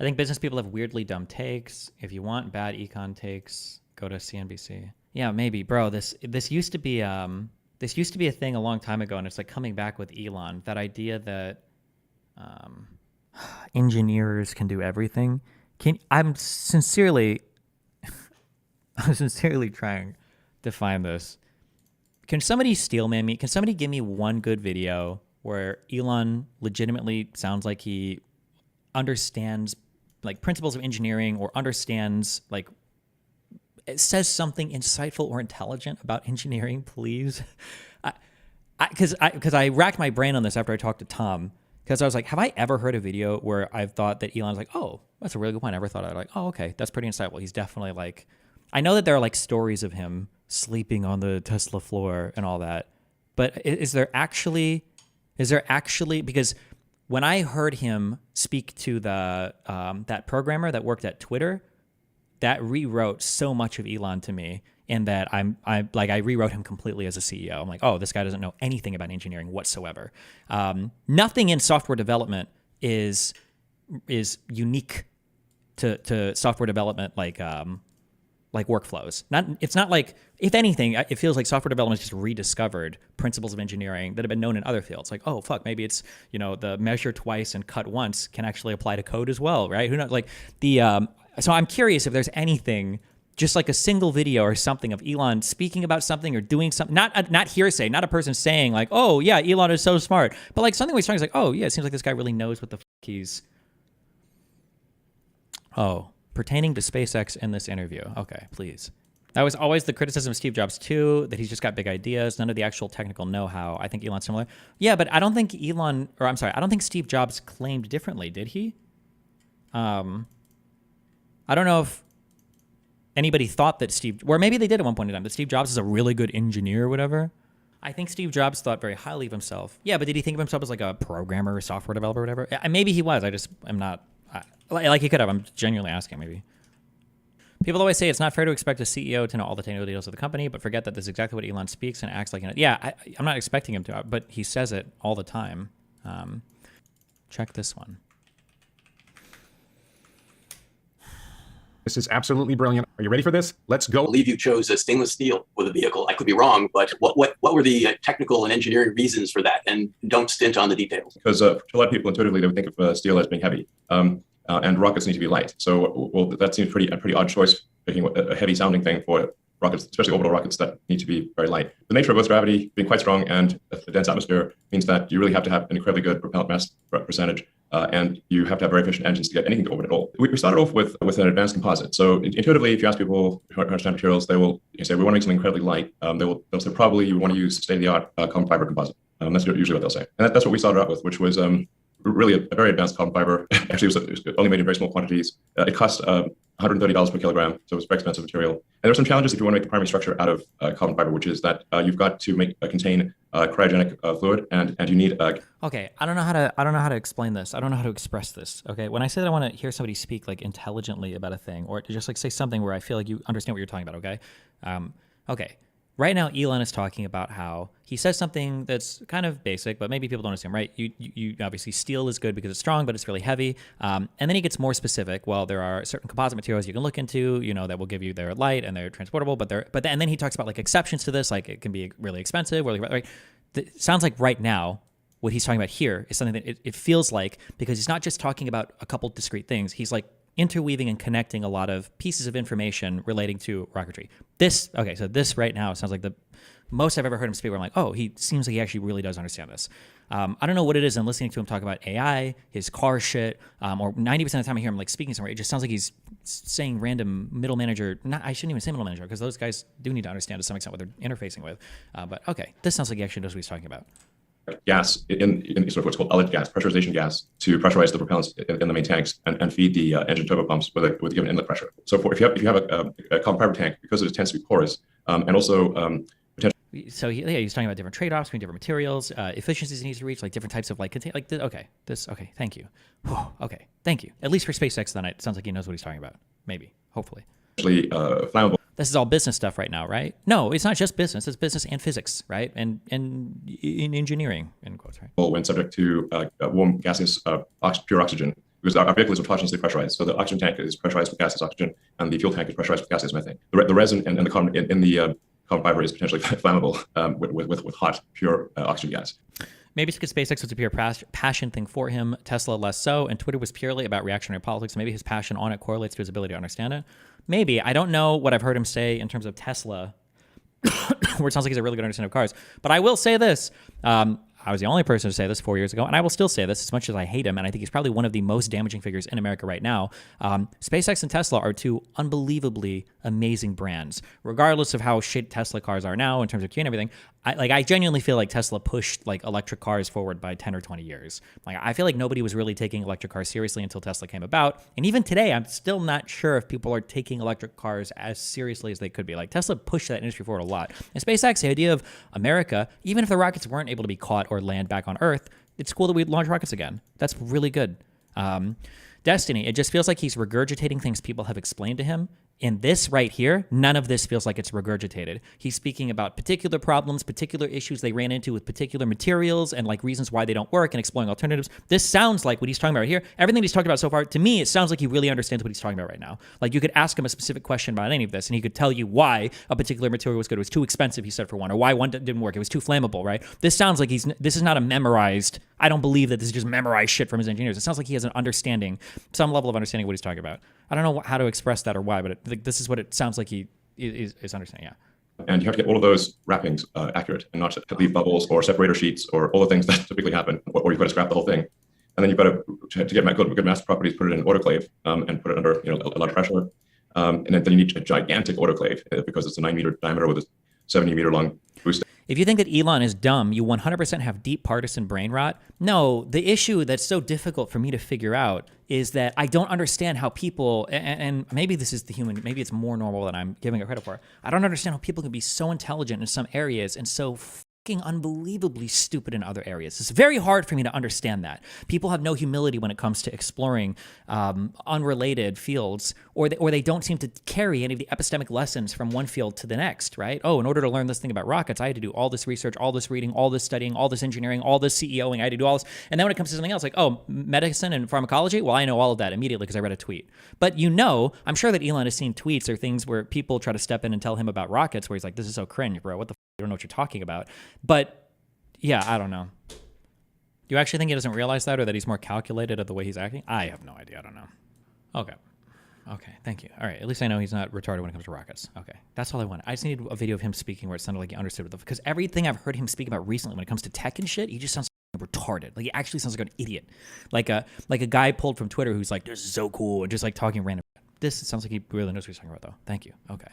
I think business people have weirdly dumb takes. If you want bad econ takes, go to CNBC. Yeah, maybe, bro. This used to be a thing a long time ago, and it's like coming back with Elon. That idea that um, engineers can do everything. I'm sincerely, I'm sincerely trying to find this. Can somebody steelman me? Can somebody give me one good video where Elon legitimately sounds like he understands like principles of engineering, or understands like it says something insightful or intelligent about engineering, please? Because I racked my brain on this after I talked to Tom, because I was like, have I ever heard a video where I've thought that Elon's like, oh, that's a really good point. I never thought of it. Like, oh, okay, that's pretty insightful. He's definitely like, I know that there are like stories of him sleeping on the Tesla floor and all that, but is there actually, because when I heard him speak to the that programmer that worked at Twitter, that rewrote so much of Elon to me, in that I rewrote him completely as a CEO. I'm like, oh, this guy doesn't know anything about engineering whatsoever. Nothing in software development is unique to software development, like workflows. It's not like, if anything, it feels like software development has just rediscovered principles of engineering that have been known in other fields. Like, oh fuck, maybe it's, the measure twice and cut once can actually apply to code as well, right? Who knows? Like so I'm curious if there's anything, just like a single video or something of Elon speaking about something or doing something, not hearsay, not a person saying like, oh yeah, Elon is so smart, but like something where he's talking is like, oh yeah, it seems like this guy really knows what the fuck he's. Oh, pertaining to SpaceX in this interview. Okay, please. That was always the criticism of Steve Jobs too, that he's just got big ideas, none of the actual technical know-how. I think Elon's similar. Yeah, but I don't think I don't think Steve Jobs claimed differently, did he? I don't know if anybody thought that or maybe they did at one point in time, that Steve Jobs is a really good engineer or whatever. I think Steve Jobs thought very highly of himself. Yeah, but did he think of himself as like a programmer or software developer or whatever? Maybe he was. I'm not, like he could have. I'm genuinely asking maybe. People always say it's not fair to expect a CEO to know all the technical details of the company, but forget that this is exactly what Elon speaks and acts like. Yeah, I'm not expecting him to, but he says it all the time. Check this one. This is absolutely brilliant. Are you ready for this? Let's go. I believe you chose a stainless steel for the vehicle. I could be wrong, but what were the technical and engineering reasons for that? And don't stint on the details. Because to a lot of people intuitively, they would think of steel as being heavy, and rockets need to be light. So, well, that seems a pretty odd choice, picking a heavy sounding thing for rockets, especially orbital rockets that need to be very light. The nature of Earth's gravity being quite strong and a dense atmosphere means that you really have to have an incredibly good propellant mass percentage. And you have to have very efficient engines to get anything to orbit at all. We started off with an advanced composite. So intuitively, if you ask people who understand materials, they will say, we want to make something incredibly light. They'll say, probably you want to use state-of-the-art carbon fiber composite. That's usually what they'll say. And that's what we started out with, which was really a very advanced carbon fiber. Actually, it was only made in very small quantities. It cost $130 per kilogram, so it was very expensive material. And there are some challenges if you want to make the primary structure out of carbon fiber, which is that you've got to contain cryogenic fluid, and you need. Okay, I don't know how to explain this. I don't know how to express this. Okay, when I say that I want to hear somebody speak like intelligently about a thing, or to just like say something where I feel like you understand what you're talking about. Okay, okay. Right now, Elon is talking about how he says something that's kind of basic, but maybe people don't understand, right? You obviously, steel is good because it's strong, but it's really heavy. And then he gets more specific. Well, there are certain composite materials you can look into, that will give you their light and they're transportable, and then he talks about like exceptions to this, like it can be really expensive, or right? It sounds like right now, what he's talking about here is something that it feels like, because he's not just talking about a couple discrete things. He's like interweaving and connecting a lot of pieces of information relating to rocketry. So this right now sounds like the most I've ever heard him speak, where I'm like, oh, he seems like he actually really does understand this. I don't know what it is. I'm listening to him talk about AI, his car shit, or 90% of the time I hear him like speaking somewhere, it just sounds like he's saying random middle manager. I shouldn't even say middle manager, because those guys do need to understand to some extent what they're interfacing with. But okay, this sounds like he actually knows what he's talking about. Gas in sort of what's called ullage gas, pressurization gas, to pressurize the propellants in the main tanks and feed the engine turbopumps with a given inlet pressure. So if you have a carbon fiber tank, because it tends to be porous, and also potentially. So he's talking about different trade-offs between different materials, efficiencies he needs to reach, like different types of okay, thank you. Okay, thank you. At least for SpaceX, then it sounds like he knows what he's talking about. Maybe, hopefully. Flammable. This is all business stuff right now, right? No, it's not just business. It's business and physics, right? And in engineering, in quotes, right? When subject to warm gaseous pure oxygen, because our vehicles are autonomously pressurized. So the oxygen tank is pressurized with gaseous oxygen, and the fuel tank is pressurized with gaseous methane. The resin and the carbon in the carbon fiber is potentially flammable with hot, pure oxygen gas. Maybe it's because SpaceX was a pure passion thing for him, Tesla less so, and Twitter was purely about reactionary politics. Maybe his passion on it correlates to his ability to understand it. Maybe. I don't know what I've heard him say in terms of Tesla, where it sounds like he's a really good understanding of cars. But I will say this. I was the only person to say this 4 years ago, and I will still say this as much as I hate him, and I think he's probably one of the most damaging figures in America right now. SpaceX and Tesla are two unbelievably amazing brands, regardless of how shit Tesla cars are now in terms of Q and everything. I genuinely feel like Tesla pushed like electric cars forward by 10 or 20 years. Like I feel like nobody was really taking electric cars seriously until Tesla came about. And even today, I'm still not sure if people are taking electric cars as seriously as they could be. Like Tesla pushed that industry forward a lot. And SpaceX, the idea of America, even if the rockets weren't able to be caught or land back on Earth, it's cool that we launch rockets again. That's really good. Destiny, it just feels like he's regurgitating things people have explained to him. In this right here, none of this feels like it's regurgitated. He's speaking about particular problems, particular issues they ran into with particular materials and like reasons why they don't work and exploring alternatives. This sounds like what he's talking about right here. Everything he's talked about so far, to me, it sounds like he really understands what he's talking about right now. Like you could ask him a specific question about any of this and he could tell you why a particular material was good. It was too expensive, he said, for one, or why one didn't work. It was too flammable, right? This sounds like this is not a memorized, I don't believe that this is just memorized shit from his engineers. It sounds like he has an understanding, some level of understanding of what he's talking about. I don't know how to express that or why, but this is what it sounds like he is understanding. Yeah. And you have to get all of those wrappings accurate and not to leave bubbles or separator sheets or all the things that typically happen, or you've got to scrap the whole thing. And then you've got to get good master properties, put it in an autoclave and put it under a lot of pressure. And then you need a gigantic autoclave because it's a 9-meter diameter with a 70-meter long booster. If you think that Elon is dumb, you 100% have deep partisan brain rot. No, the issue that's so difficult for me to figure out is that I don't understand how people, and maybe this is the human, maybe it's more normal than I'm giving it credit for. I don't understand how people can be so intelligent in some areas and so fucking unbelievably stupid in other areas. It's very hard for me to understand that. People have no humility when it comes to exploring unrelated fields, or they don't seem to carry any of the epistemic lessons from one field to the next, right? Oh, in order to learn this thing about rockets, I had to do all this research, all this reading, all this studying, all this engineering, all this CEOing. I had to do all this. And then when it comes to something else, like, oh, medicine and pharmacology, well, I know all of that immediately because I read a tweet. But I'm sure that Elon has seen tweets or things where people try to step in and tell him about rockets where he's like, this is so cringe, bro. What the you don't know what you're talking about. But yeah, I don't know. Do you actually think he doesn't realize that, or that he's more calculated at the way he's acting? I have no idea. I don't know. Okay, thank you. All right, at least I know he's not retarded when it comes to rockets. Okay, that's all I wanted. I just needed a video of him speaking where it sounded like he understood because everything I've heard him speak about recently when it comes to tech and shit, he just sounds retarded. Like he actually sounds like an idiot. Like a guy pulled from Twitter who's like, this is so cool, and just like talking random. This sounds like he really knows what he's talking about, though. Thank you. Okay.